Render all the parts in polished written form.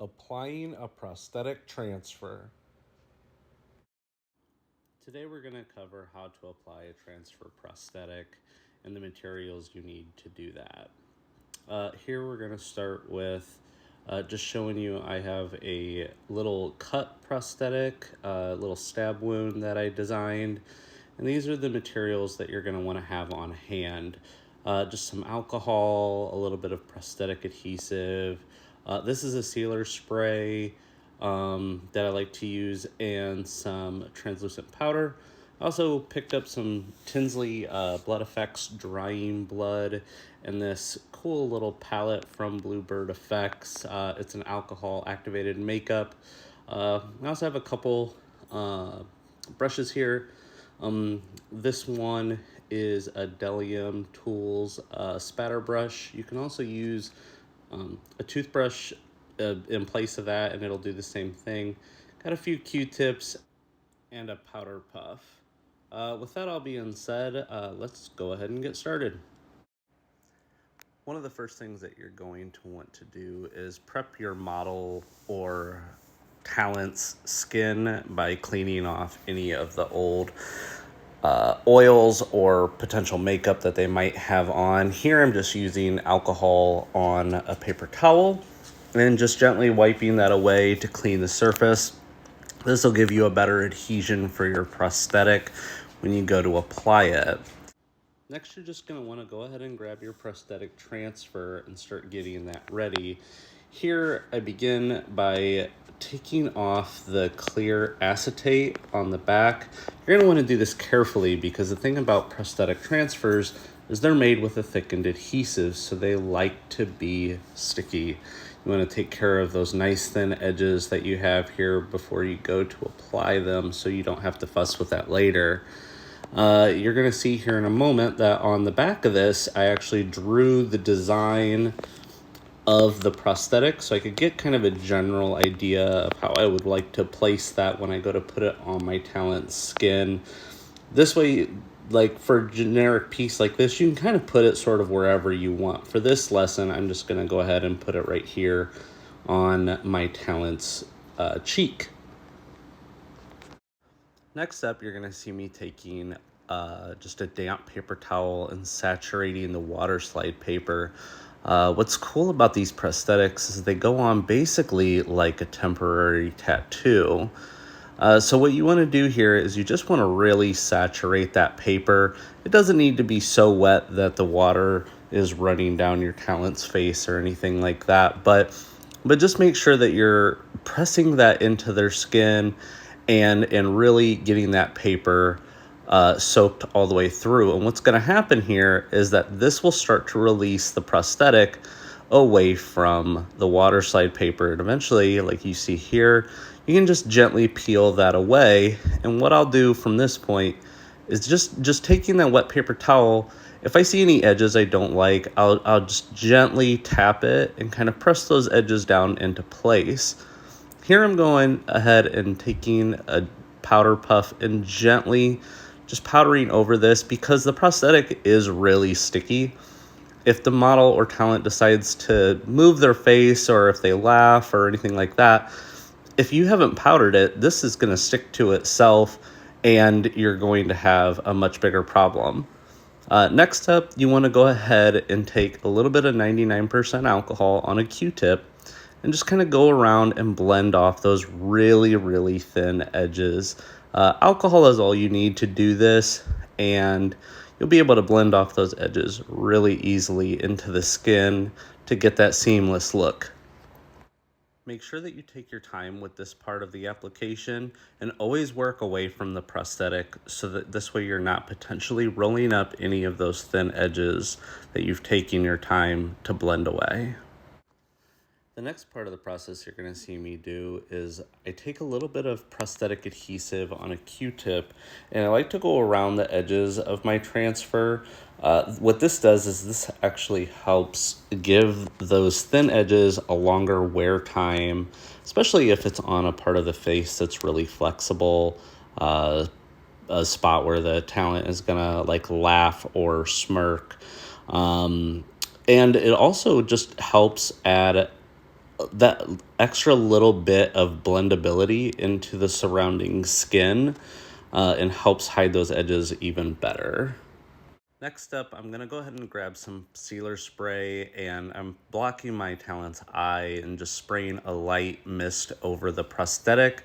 Applying a prosthetic transfer. Today we're going to cover how to apply a transfer prosthetic and the materials you need to do that. Here we're going to start with just showing you I have a little cut prosthetic, a little stab wound that I designed. And these are the materials that you're going to want to have on hand. Just some alcohol, a little bit of prosthetic adhesive. This is a sealer spray that I like to use, and some translucent powder. I also picked up some Tinsley Blood Effects drying blood and this cool little palette from Bluebird Effects. It's an alcohol activated makeup. I also have a couple brushes here. This one is a Delium Tools spatter brush. You can also use a toothbrush in place of that, and it'll do the same thing. Got a few Q-tips and a powder puff. With that all being said, let's go ahead and get started. One of the first things that you're going to want to do is prep your model or talent's skin by cleaning off any of the old oils or potential makeup that they might have on. Here I'm just using alcohol on a paper towel and just gently wiping that away to clean the surface. This will give you a better adhesion for your prosthetic when you go to apply it. Next, you're just going to want to go ahead and grab your prosthetic transfer and start getting that ready. Here, I begin by taking off the clear acetate on the back. You're going to want to do this carefully because the thing about prosthetic transfers is they're made with a thickened adhesive, so they like to be sticky. You want to take care of those nice thin edges that you have here before you go to apply them so you don't have to fuss with that later. You're going to see here in a moment that on the back of this, I actually drew the design of the prosthetic so I could get kind of a general idea of how I would like to place that when I go to put it on my talent's skin. This way, like for a generic piece like this, you can kind of put it sort of wherever you want. For this lesson, I'm just going to go ahead and put it right here on my talent's cheek. Next up, you're going to see me taking just a damp paper towel and saturating the water slide paper. What's cool about these prosthetics is they go on basically like a temporary tattoo. So what you want to do here is you just want to really saturate that paper. It doesn't need to be so wet that the water is running down your talent's face or anything like that, but just make sure that you're pressing that into their skin and really getting that paper soaked all the way through. And what's going to happen here is that this will start to release the prosthetic away from the water slide paper. And eventually, like you see here, you can just gently peel that away. And what I'll do from this point is just taking that wet paper towel. If I see any edges I don't like, I'll just gently tap it and kind of press those edges down into place. Here I'm going ahead and taking a powder puff and gently just powdering over this because the prosthetic is really sticky. If the model or talent decides to move their face or if they laugh or anything like that, if you haven't powdered it, this is going to stick to itself and you're going to have a much bigger problem. Next up, you want to go ahead and take a little bit of 99% alcohol on a Q-tip and just kind of go around and blend off those really, really thin edges. Alcohol is all you need to do this, and you'll be able to blend off those edges really easily into the skin to get that seamless look. Make sure that you take your time with this part of the application and always work away from the prosthetic so that this way you're not potentially rolling up any of those thin edges that you've taken your time to blend away. The next part of the process you're going to see me do is I take a little bit of prosthetic adhesive on a Q-tip and I like to go around the edges of my transfer. What this does is this actually helps give those thin edges a longer wear time, especially if it's on a part of the face that's really flexible, a spot where the talent is going to like laugh or smirk. And it also just helps add that extra little bit of blendability into the surrounding skin and helps hide those edges even better. Next up, I'm gonna go ahead and grab some sealer spray, and I'm blocking my talent's eye and just spraying a light mist over the prosthetic.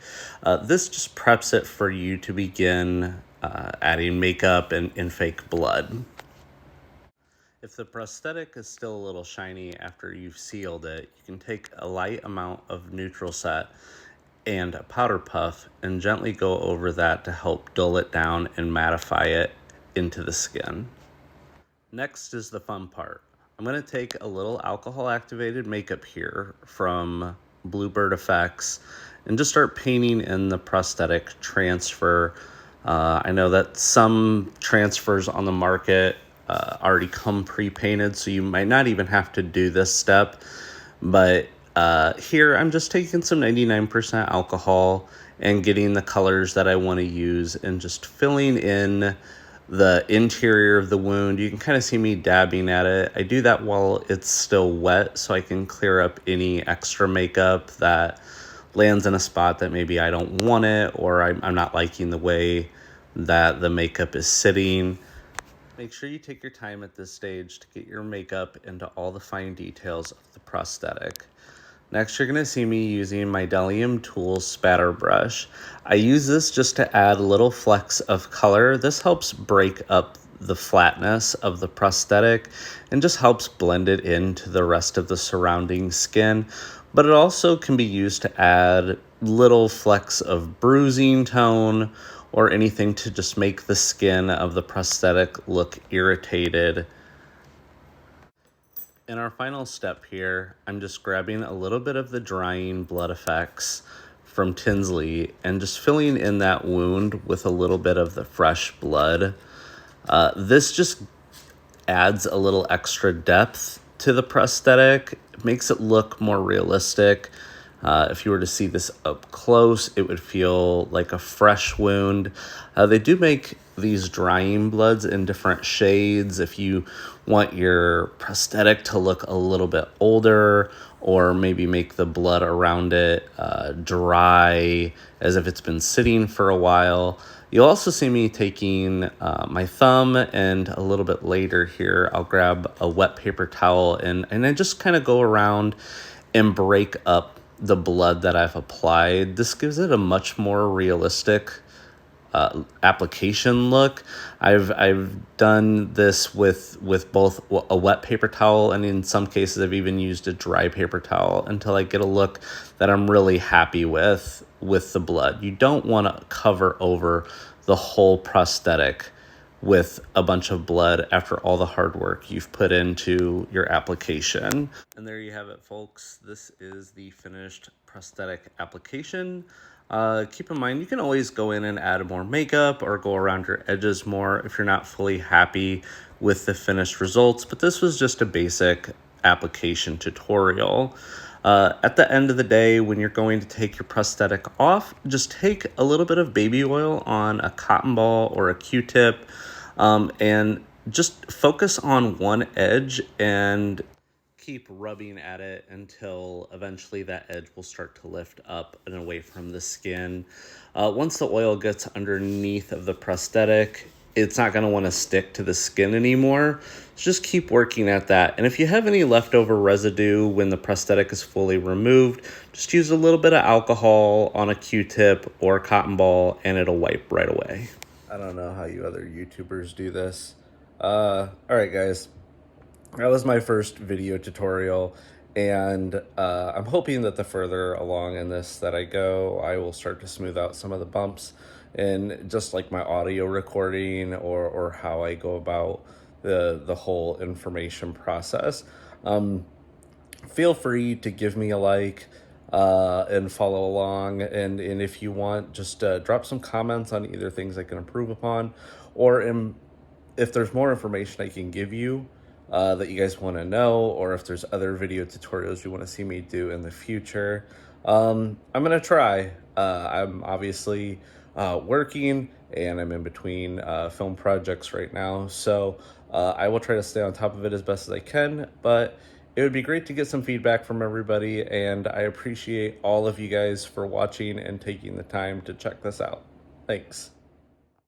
This just preps it for you to begin adding makeup and fake blood. If the prosthetic is still a little shiny after you've sealed it, you can take a light amount of neutral set and a powder puff and gently go over that to help dull it down and mattify it into the skin. Next is the fun part. I'm going to take a little alcohol activated makeup here from Bluebird Effects and just start painting in the prosthetic transfer. I know that some transfers on the market already come pre-painted, so you might not even have to do this step. But here I'm just taking some 99% alcohol and getting the colors that I want to use and just filling in the interior of the wound. You can kind of see me dabbing at it. I do that while it's still wet so I can clear up any extra makeup that lands in a spot that maybe I don't want it, or I'm not liking the way that the makeup is sitting. Make sure you take your time at this stage to get your makeup into all the fine details of the prosthetic. Next, you're going to see me using my Delium Tools spatter brush. I use this just to add little flecks of color. This helps break up the flatness of the prosthetic and just helps blend it into the rest of the surrounding skin. But it also can be used to add little flecks of bruising tone or anything to just make the skin of the prosthetic look irritated. In our final step here, I'm just grabbing a little bit of the drying blood effects from Tinsley and just filling in that wound with a little bit of the fresh blood. This just adds a little extra depth to the prosthetic. It makes it look more realistic. If you were to see this up close, it would feel like a fresh wound. They do make these drying bloods in different shades. If you want your prosthetic to look a little bit older, or maybe make the blood around it dry as if it's been sitting for a while. You'll also see me taking my thumb, and a little bit later here, I'll grab a wet paper towel and I just kind of go around and break up the blood that I've applied. This gives it a much more realistic application look. I've done this with both a wet paper towel, and in some cases I've even used a dry paper towel until I get a look that I'm really happy with the blood. You don't want to cover over the whole prosthetic with a bunch of blood after all the hard work you've put into your application. And there you have it, folks. This is the finished prosthetic application. Keep in mind, you can always go in and add more makeup or go around your edges more if you're not fully happy with the finished results, but this was just a basic application tutorial. At the end of the day, when you're going to take your prosthetic off, just take a little bit of baby oil on a cotton ball or a Q-tip, and just focus on one edge and keep rubbing at it until eventually that edge will start to lift up and away from the skin. Once the oil gets underneath of the prosthetic, it's not going to want to stick to the skin anymore. So just keep working at that. And if you have any leftover residue when the prosthetic is fully removed, just use a little bit of alcohol on a Q-tip or a cotton ball and it'll wipe right away. I don't know how you other YouTubers do this. All right, guys. That was my first video tutorial, and I'm hoping that the further along in this that I go, I will start to smooth out some of the bumps in just like my audio recording or how I go about the whole information process. Feel free to give me a like and follow along, and if you want, just drop some comments on either things I can improve upon, or if there's more information I can give you that you guys want to know, or if there's other video tutorials you want to see me do in the future. I'm gonna try. I'm obviously working, and I'm in between film projects right now, so I will try to stay on top of it as best as I can. But It would be great to get some feedback from everybody, and I appreciate all of you guys for watching and taking the time to check this out. Thanks.